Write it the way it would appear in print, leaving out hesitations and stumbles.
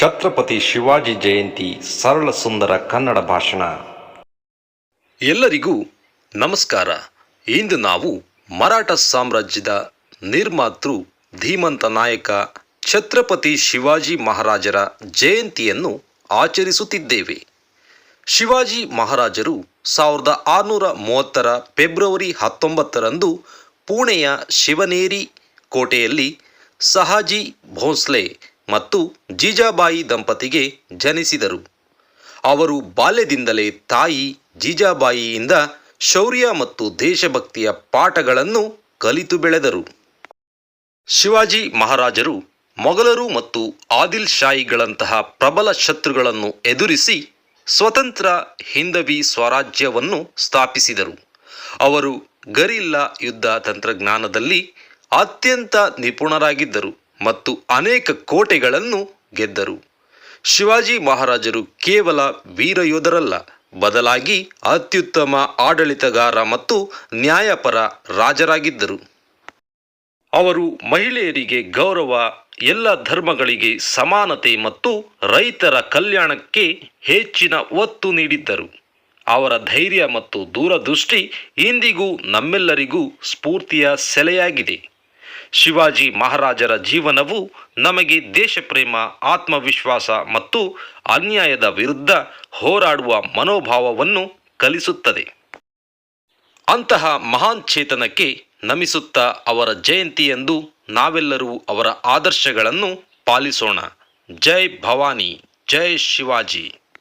ಛತ್ರಪತಿ ಶಿವಾಜಿ ಜಯಂತಿ ಸರಳ ಸುಂದರ ಕನ್ನಡ ಭಾಷಣ. ಎಲ್ಲರಿಗೂ ನಮಸ್ಕಾರ. ಇಂದು ನಾವು ಮರಾಠ ಸಾಮ್ರಾಜ್ಯದ ನಿರ್ಮಾತೃ ಧೀಮಂತ ನಾಯಕ ಛತ್ರಪತಿ ಶಿವಾಜಿ ಮಹಾರಾಜರ ಜಯಂತಿಯನ್ನು ಆಚರಿಸುತ್ತಿದ್ದೇವೆ. ಶಿವಾಜಿ ಮಹಾರಾಜರು 1630 ಫೆಬ್ರವರಿ 19ರಂದು ಪುಣೆಯ ಶಿವನೇರಿ ಕೋಟೆಯಲ್ಲಿ ಸಹಾಜಿ ಭೋಂಸ್ಲೆ ಮತ್ತು ಜೀಜಾಬಾಯಿ ದಂಪತಿಗೆ ಜನಿಸಿದರು. ಅವರು ಬಾಲ್ಯದಿಂದಲೇ ತಾಯಿ ಜೀಜಾಬಾಯಿಯಿಂದ ಶೌರ್ಯ ಮತ್ತು ದೇಶಭಕ್ತಿಯ ಪಾಠಗಳನ್ನು ಕಲಿತು ಬೆಳೆದರು. ಶಿವಾಜಿ ಮಹಾರಾಜರು ಮೊಘಲರು ಮತ್ತು ಆದಿಲ್ ಶಾಹಿಗಳಂತಹ ಪ್ರಬಲ ಶತ್ರುಗಳನ್ನು ಎದುರಿಸಿ ಸ್ವತಂತ್ರ ಹಿಂದವಿ ಸ್ವರಾಜ್ಯವನ್ನು ಸ್ಥಾಪಿಸಿದರು. ಅವರು ಗರಿಲ್ಲಾ ಯುದ್ಧ ತಂತ್ರಜ್ಞಾನದಲ್ಲಿ ಅತ್ಯಂತ ನಿಪುಣರಾಗಿದ್ದರು ಮತ್ತು ಅನೇಕ ಕೋಟೆಗಳನ್ನು ಗೆದ್ದರು. ಶಿವಾಜಿ ಮಹಾರಾಜರು ಕೇವಲ ವೀರಯೋಧರಲ್ಲ, ಬದಲಾಗಿ ಅತ್ಯುತ್ತಮ ಆಡಳಿತಗಾರ ಮತ್ತು ನ್ಯಾಯಪರ ರಾಜರಾಗಿದ್ದರು. ಅವರು ಮಹಿಳೆಯರಿಗೆ ಗೌರವ, ಎಲ್ಲ ಧರ್ಮಗಳಿಗೆ ಸಮಾನತೆ ಮತ್ತು ರೈತರ ಕಲ್ಯಾಣಕ್ಕೆ ಹೆಚ್ಚಿನ ಒತ್ತು ನೀಡಿದ್ದರು. ಅವರ ಧೈರ್ಯ ಮತ್ತು ದೂರದೃಷ್ಟಿ ಇಂದಿಗೂ ನಮ್ಮೆಲ್ಲರಿಗೂ ಸ್ಫೂರ್ತಿಯ ಸೆಲೆಯಾಗಿದೆ. ಶಿವಾಜಿ ಮಹಾರಾಜರ ಜೀವನವು ನಮಗೆ ದೇಶಪ್ರೇಮ, ಆತ್ಮವಿಶ್ವಾಸ ಮತ್ತು ಅನ್ಯಾಯದ ವಿರುದ್ಧ ಹೋರಾಡುವ ಮನೋಭಾವವನ್ನು ಕಲಿಸುತ್ತದೆ. ಅಂತಹ ಮಹಾನ್ ಚೇತನಕ್ಕೆ ನಮಿಸುತ್ತಾ ಅವರ ಜಯಂತಿಯಂದು ನಾವೆಲ್ಲರೂ ಅವರ ಆದರ್ಶಗಳನ್ನು ಪಾಲಿಸೋಣ. ಜೈ ಭವಾನಿ, ಜೈ ಶಿವಾಜಿ.